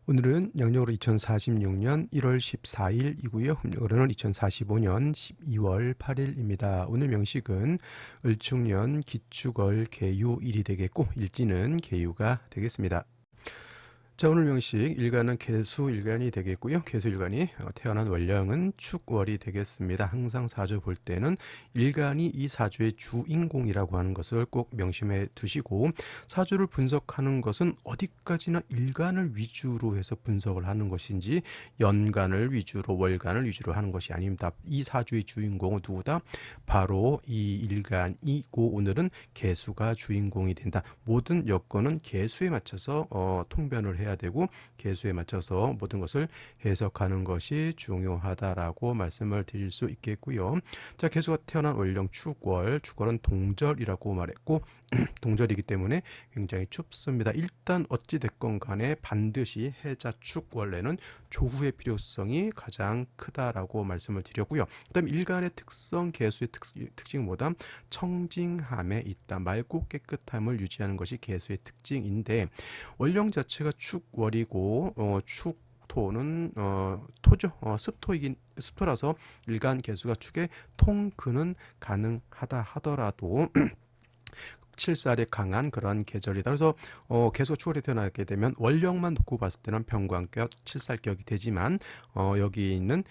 오늘은 양력으로 2046년 1월 14일이고요. 음력으로는 2045년 12월 8일입니다. 오늘 명식은 을축년 기축월 개유일이 되겠고 일지는 개유가 되겠습니다. 자, 오늘 명식 일간은 개수일간이 되겠고요. 개수일간이 태어난 월령은 축월이 되겠습니다. 항상 사주 볼 때는 일간이 이 사주의 주인공이라고 하는 것을 꼭 명심해 두시고, 사주를 분석하는 것은 어디까지나 일간을 위주로 해서 분석을 하는 것인지 연간을 위주로 월간을 위주로 하는 것이 아닙니다. 이 사주의 주인공은 누구다? 바로 이 일간이고 오늘은 개수가 주인공이 된다. 모든 여건은 개수에 맞춰서 통변을 해야 되고 개수에 맞춰서 모든 것을 해석하는 것이 중요하다라고 말씀을 드릴 수 있겠고요. 자, 개수가 태어난 월령 축월, 축월은 동절이라고 말했고 동절이기 때문에 굉장히 춥습니다. 일단 어찌 됐건 간에 반드시 해자 축월에는 조후의 필요성이 가장 크다라고 말씀을 드렸고요. 그다음 일간의 특성, 개수의 특징은 뭐다? 청징함에 있다. 맑고 깨끗함을 유지하는 것이 개수의 특징인데, 월령 자체가 축월이고 축토는 토죠. 습토라서 일간 개수가 축의 통근은 가능하다 하더라도 칠살이 강한 그런 계절이다. 그래서 개수가 축월에 태어나게 되면 월령만 놓고 봤을 때는 병관격, 칠살격이 되지만 여기 있는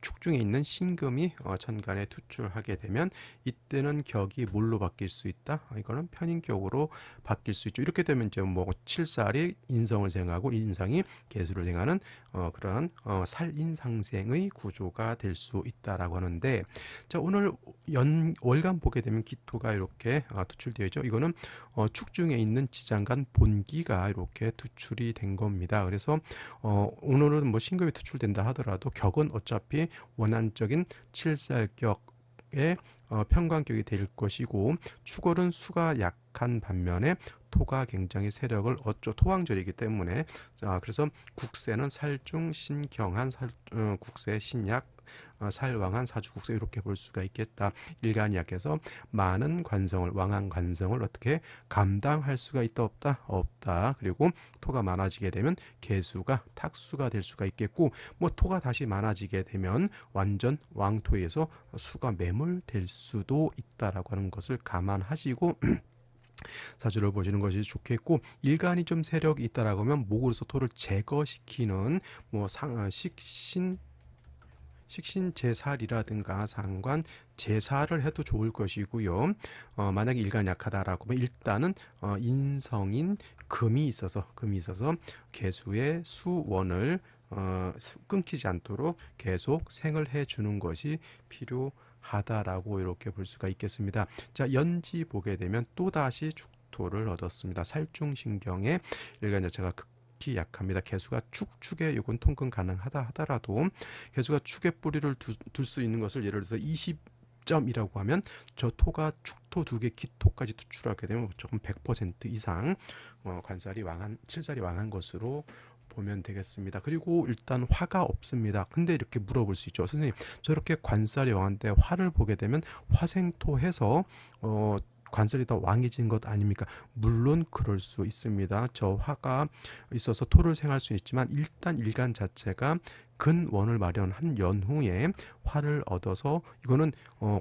축 중에 있는 신금이 천간에 투출하게 되면 이때는 격이 뭘로 바뀔 수 있다? 이거는 편인격으로 바뀔 수 있죠. 이렇게 되면 이제 뭐 칠살이 인성을 생하고 인성이 개수를 생하는 그러한 살인상생의 구조가 될 수 있다라고 하는데, 자, 오늘 월간 보게 되면 기토가 이렇게 투출되어 있죠. 이거는 축 중에 있는 지장간 본기가 이렇게 투출이 된 겁니다. 그래서 오늘은 뭐 신금이 투출된다 하더라도 격은 어차피 원한적인 칠살격의 편관격이 될 것이고, 축월은 수가 약한 반면에 토가 굉장히 세력을 얻죠. 토왕절이기 때문에. 자, 그래서 국세는 살중 신경한 국세 신약 살왕한 사주국세 이렇게 볼 수가 있겠다. 일간이 약해서 많은 관성을, 왕한 관성을 어떻게 감당할 수가 있다 없다? 없다. 그리고 토가 많아지게 되면 개수가 탁수가 될 수가 있겠고, 뭐 토가 다시 많아지게 되면 완전 왕토에서 수가 매몰될 수도 있다라고 하는 것을 감안하시고 사주를 보시는 것이 좋겠고, 일간이 좀 세력이 있다라고 하면 목으로서 토를 제거시키는 뭐 식신 제살이라든가 상관 제사를 해도 좋을 것이고요. 만약에 일간 약하다라고 하면 일단은 인성인 금이 있어서 개수의 수원을 끊기지 않도록 계속 생을 해주는 것이 필요하다라고 이렇게 볼 수가 있겠습니다. 자, 연지 보게 되면 또다시 축토를 얻었습니다. 살중신경의 일간 자체가 극히 약합니다. 개수가 축에 이건 통근 가능하다 하더라도 개수가 축에 뿌리를 둘 수 있는 것을 예를 들어서 20점이라고 하면 저 토가 축토 2개 기토까지 투출하게 되면 조금 100% 이상 관살이 왕한 칠살이 왕한 것으로 보면 되겠습니다. 그리고 일단 화가 없습니다. 근데 이렇게 물어볼 수 있죠. 선생님, 저렇게 관살이 왕한데 화를 보게 되면 화생토해서 관살이 더 왕해진 것 아닙니까? 물론 그럴 수 있습니다. 저 화가 있어서 토를 생할 수 있지만 일단 일간 자체가 근원을 마련한 연후에 화를 얻어서 이거는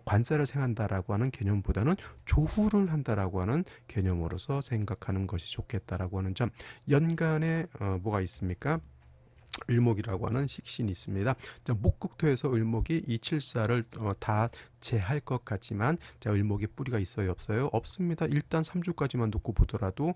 관살을 생한다라고 하는 개념보다는 조후를 한다라고 하는 개념으로서 생각하는 것이 좋겠다라고 하는 점. 연간에 뭐가 있습니까? 을목이라고 하는 식신이 있습니다. 목극토에서 을목이 이 칠사를 다 제할 것 같지만, 자, 을목에 뿌리가 있어요 없어요? 없습니다. 일단 3주까지만 놓고 보더라도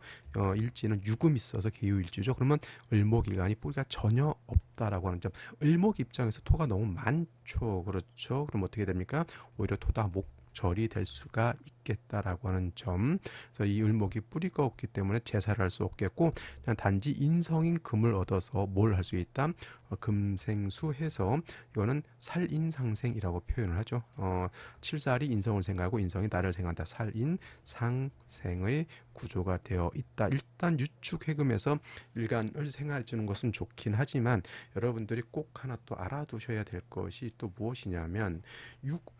일지는 유금이 있어서 개유일지죠. 그러면 을목일간이 뿌리가 전혀 없다라고 하는 점. 을목 입장에서 토가 너무 많죠. 그렇죠. 그럼 어떻게 됩니까? 오히려 토다 목절이 될 수가 있겠다라고 하는 점. 그래서 이 을목이 뿌리가 없기 때문에 제사를 할 수 없겠고, 그냥 단지 인성인 금을 얻어서 뭘 할 수 있다? 금생수해서 이거는 살인상생이라고 표현을 하죠. 칠살이 인성을 생각하고 인성이 나를 생각한다. 살인상생의 구조가 되어 있다. 일단 유축해금에서 일간을 생각해 주는 것은 좋긴 하지만 여러분들이 꼭 하나 또 알아두셔야 될 것이 또 무엇이냐면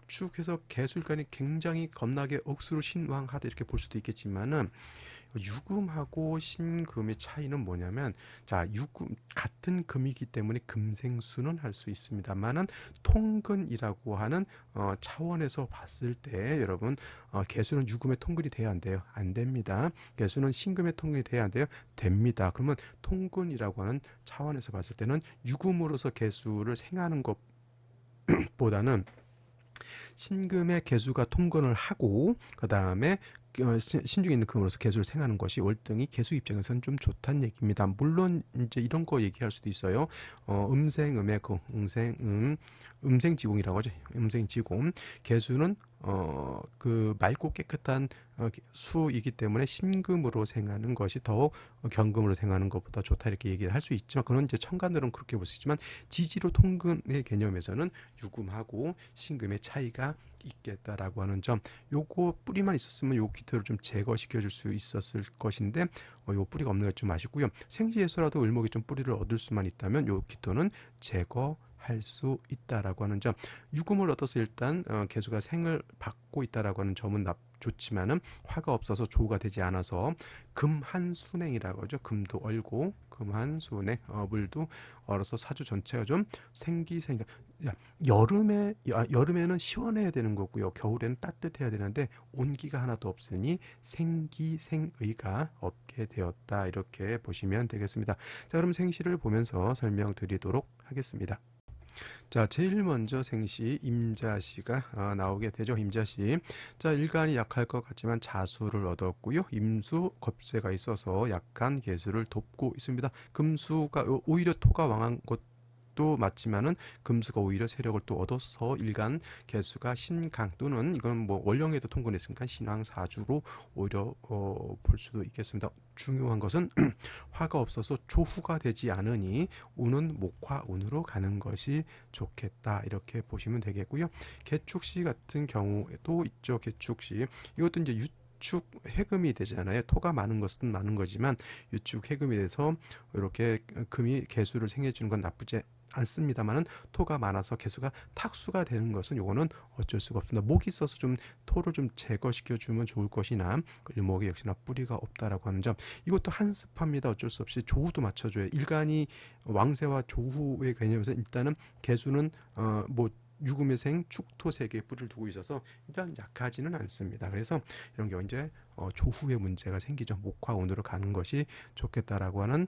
유축해서 개수일간이 굉장히 겁나게 억수로 신왕하다 이렇게 볼 수도 있겠지만은 유금하고 신금의 차이는 뭐냐면, 자, 유금 같은 금이기 때문에 금생수는 할 수 있습니다만은 통근이라고 하는 차원에서 봤을 때 여러분, 개수는 유금의 통근이 돼야 안 돼요? 안 됩니다. 개수는 신금의 통근이 돼야 안 돼요? 됩니다. 그러면 통근이라고 하는 차원에서 봤을 때는 유금으로서 개수를 생하는 것보다는 신금의 개수가 통근을 하고 그 다음에 신중에 있는 금으로서 개수를 생하는 것이 월등히 개수 입장에서는 좀 좋다는 얘기입니다. 물론 이제 이런 거 얘기할 수도 있어요. 음생음의 그 음생지공이라고 하죠. 음생지공 개수는 그 맑고 깨끗한 수이기 때문에 신금으로 생하는 것이 더욱 경금으로 생하는 것보다 좋다 이렇게 얘기를 할 수 있지만, 그런 이제 천간들은 그렇게 볼 수 있지만 지지로 통근의 개념에서는 유금하고 신금의 차이가 있겠다라고 하는 점, 요거 뿌리만 있었으면 요 기토를 좀 제거시켜 줄 수 있었을 것인데 요 뿌리가 없는 게 좀 아쉽고요. 생지에서라도 을목이 좀 뿌리를 얻을 수만 있다면 요 기토는 제거할 수 있다라고 하는 점, 유금을 얻어서 일단 개수가 생을 받고 있다라고 하는 점은 좋지만은 화가 없어서 조우가 되지 않아서 금한순행이라고 하죠. 금도 얼고 금한순행, 물도 얼어서 사주 전체가 좀 생기생각. 여름에는 시원해야 되는 거고요. 겨울에는 따뜻해야 되는데 온기가 하나도 없으니 생기생의가 없게 되었다 이렇게 보시면 되겠습니다. 자, 그럼 생시를 보면서 설명드리도록 하겠습니다. 자, 제일 먼저 생시 임자시가 나오게 되죠. 임자시. 자, 일간이 약할 것 같지만 자수를 얻었고요. 임수 겁세가 있어서 약한 개수를 돕고 있습니다. 금수가 오히려 토가 왕한 것도 맞지만은 금수가 오히려 세력을 또 얻어서 일간 개수가 신강 또는 이건 뭐 원령에도 통근했으니까 신왕 사주로 오히려 볼 수도 있겠습니다. 중요한 것은 화가 없어서 조후가 되지 않으니 운은 목화 운으로 가는 것이 좋겠다 이렇게 보시면 되겠고요. 개축시 같은 경우에도 있죠. 개축시 이것도 이제 유축 해금이 되잖아요. 토가 많은 것은 많은 거지만 유축 해금이 돼서 이렇게 금이 개수를 생해 주는 건 나쁘지 않습니다만은 토가 많아서 개수가 탁수가 되는 것은 요거는 어쩔 수가 없습니다. 목이 있어서 좀 토를 좀 제거시켜 주면 좋을 것이나 일목에 역시나 뿌리가 없다라고 하는 점, 이것도 한습합니다. 어쩔 수 없이 조후도 맞춰줘요. 일간이 왕세와 조후의 개념에서 일단은 개수는 뭐 유금의 생, 축토 세 개의 뿌리를 두고 있어서 일단 약하지는 않습니다. 그래서 이런 경우 이제 조후의 문제가 생기죠. 목화운으로 가는 것이 좋겠다라고 하는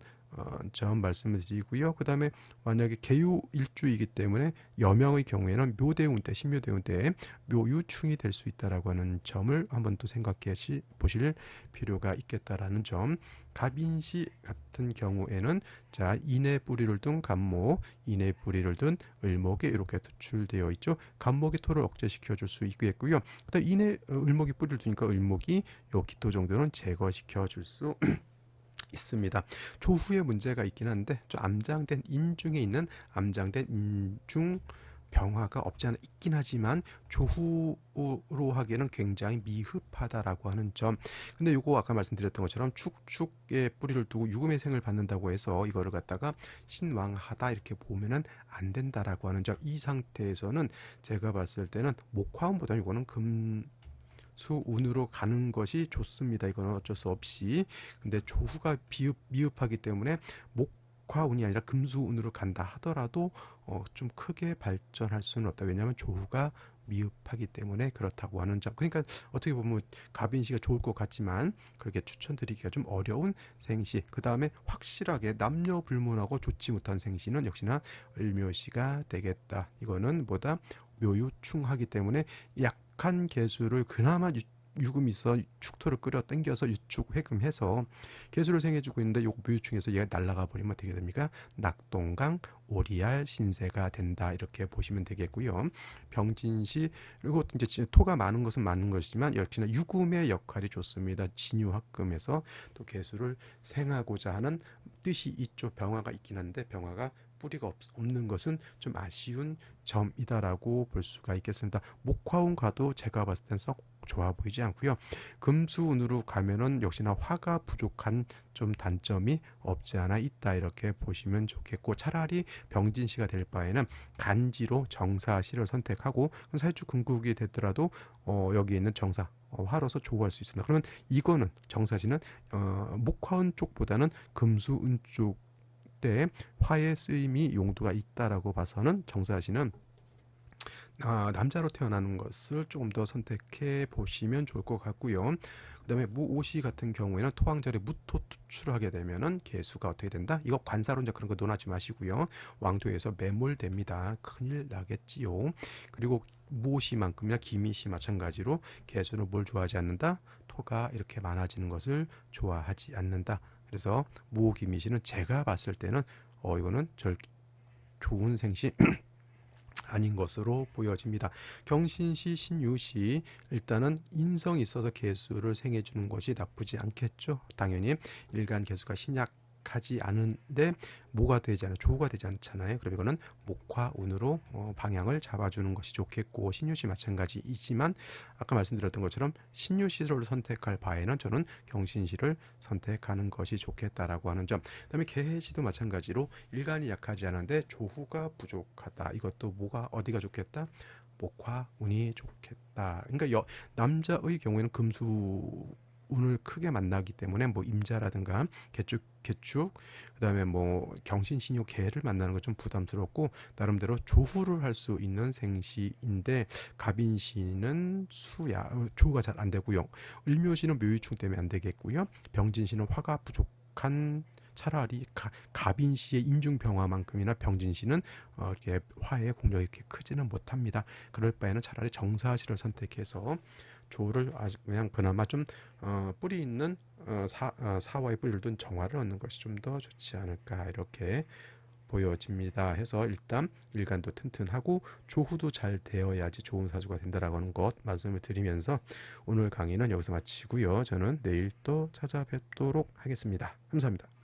점 말씀을 드리고요. 그 다음에 만약에 개유일주이기 때문에 여명의 경우에는 묘대운 때, 신묘대운 때 묘유충이 될 수 있다라고 하는 점을 한번 또 생각해 보실 필요가 있겠다라는 점. 갑인시 같은 경우에는 자, 인의 뿌리를 둔 갑목, 인의 뿌리를 둔 을목에 이렇게 투출되어 있죠. 갑목의 토를 억제시켜 줄 수 있겠고요. 그다음 인의 을목이 뿌리를 두니까 을목이 요 기토 정도는 제거시켜 줄 수 있습니다. 조후에 문제가 있긴 한데 좀 암장된 인중에 있는 암장된 인중 병화가 없지 않아 있긴 하지만 조후로 하기에는 굉장히 미흡하다라고 하는 점. 근데 요거 아까 말씀드렸던 것처럼 축축에 뿌리를 두고 유금의 생을 받는다고 해서 이거를 갖다가 신왕하다 이렇게 보면은 안 된다라고 하는 점. 이 상태에서는 제가 봤을 때는 목화운보다는 이거는 금수운으로 가는 것이 좋습니다. 이거는 어쩔 수 없이. 근데 조후가 미흡하기 때문에 목화운이 아니라 금수운으로 간다 하더라도 좀 크게 발전할 수는 없다. 왜냐하면 조후가 미흡하기 때문에 그렇다고 하는 점. 그러니까 어떻게 보면 갑인시가 좋을 것 같지만 그렇게 추천드리기가 좀 어려운 생시. 그 다음에 확실하게 남녀 불문하고 좋지 못한 생시는 역시나 을묘시가 되겠다. 이거는 뭐다? 묘유충하기 때문에 약한 개수를 그나마 유금이 있어 축토를 끌어 당겨서 유축 회금해서 개수를 생해주고 있는데 요 묘유충에서 얘가 날아가 버리면 어떻게 됩니까? 낙동강 오리알 신세가 된다 이렇게 보시면 되겠고요. 병진시, 그리고 이제 토가 많은 것은 많은 것이지만 역시나 유금의 역할이 좋습니다. 진유합금에서 또 개수를 생하고자 하는 뜻이 있죠. 병화가 있긴 한데 병화가 뿌리가 없는 것은 좀 아쉬운 점이다라고 볼 수가 있겠습니다. 목화운과도 제가 봤을 땐 썩 좋아 보이지 않고요. 금수운으로 가면은 역시나 화가 부족한 좀 단점이 없지 않아 있다, 이렇게 보시면 좋겠고, 차라리 병진시가 될 바에는 간지로 정사시를 선택하고 사주 금국이 되더라도 여기 있는 정사 화로서 조우할 수 있습니다. 그러면 이거는 정사시는 목화운 쪽보다는 금수운 쪽 때 화의 쓰임이 용도가 있다라고 봐서는 정사시는 남자로 태어나는 것을 조금 더 선택해 보시면 좋을 것 같고요. 그 다음에 무오시 같은 경우에는 토왕절에 무토 투출을 하게 되면은 개수가 어떻게 된다? 이거 관사론자 그런 거 논하지 마시고요. 왕도에서 매몰됩니다. 큰일 나겠지요. 그리고 무오시만큼이나 기미시 마찬가지로 개수는 뭘 좋아하지 않는다? 토가 이렇게 많아지는 것을 좋아하지 않는다. 그래서 무오기미시는 제가 봤을 때는 이거는 좋은 생신 아닌 것으로 보여집니다. 경신시, 신유시 일단은 인성이 있어서 개수를 생해주는 것이 나쁘지 않겠죠. 당연히 일간 개수가 신약하지 않은데 모가 되지 않아 조우가 되지 않잖아요. 그럼 이거는 목화운으로 방향을 잡아주는 것이 좋겠고, 신유시 마찬가지이지만 아까 말씀드렸던 것처럼 신유시를 선택할 바에는 저는 경신시를 선택하는 것이 좋겠다라고 하는 점. 그다음에 개해시도 마찬가지로 일간이 약하지 않은데 조후가 부족하다. 이것도 뭐가 어디가 좋겠다? 목화운이 좋겠다. 그러니까 남자의 경우에는 금수 운을 크게 만나기 때문에 뭐 임자라든가 개축 그다음에 뭐 경신신유 개를 만나는 건 좀 부담스럽고, 나름대로 조후를 할 수 있는 생시인데 갑인시는 조후가 잘 안 되고요. 을묘시는 묘유충 때문에 안 되겠고요. 병진시는 화가 부족한, 차라리 갑인시의 인중병화만큼이나 병진시는 이렇게 화의 공력이 이렇게 크지는 못합니다. 그럴 바에는 차라리 정사시를 선택해서 조를 아주 그냥 그나마 좀 뿌리 있는 사화의 뿌리를 둔 정화를 얻는 것이 좀 더 좋지 않을까, 이렇게 보여집니다. 해서 일단 일간도 튼튼하고 조후도 잘 되어야지 좋은 사주가 된다라고 하는 것 말씀을 드리면서 오늘 강의는 여기서 마치고요. 저는 내일 또 찾아뵙도록 하겠습니다. 감사합니다.